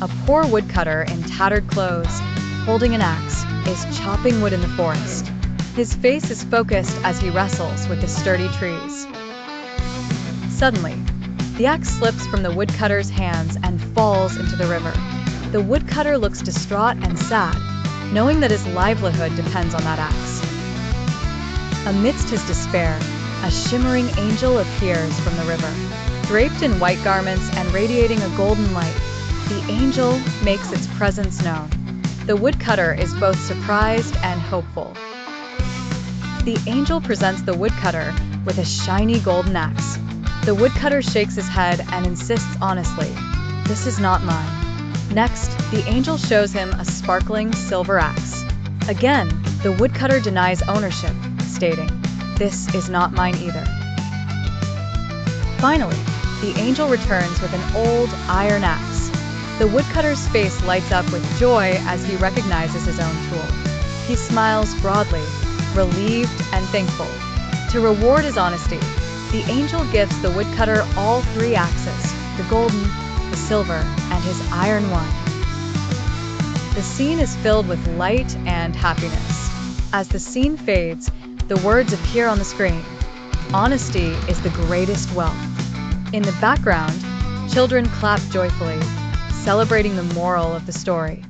A poor woodcutter in tattered clothes, holding an axe, is chopping wood in the forest. His face is focused as he wrestles with the sturdy trees. Suddenly, the axe slips from the woodcutter's hands and falls into the river. The woodcutter looks distraught and sad, knowing that his livelihood depends on that axe. Amidst his despair, a shimmering angel appears from the river. Draped in white garments and radiating a golden light, the angel makes its presence known. The woodcutter is both surprised and hopeful. The angel presents the woodcutter with a shiny golden axe. The woodcutter shakes his head and insists honestly, "This is not mine." Next, the angel shows him a sparkling silver axe. Again, the woodcutter denies ownership, stating, "This is not mine either." Finally, the angel returns with an old iron axe. The woodcutter's face lights up with joy as he recognizes his own tool. He smiles broadly, relieved and thankful. To reward his honesty, the angel gifts the woodcutter all three axes, the golden, the silver, and his iron one. The scene is filled with light and happiness. As the scene fades, the words appear on the screen. Honesty is the greatest wealth. In the background, children clap joyfully, celebrating the moral of the story.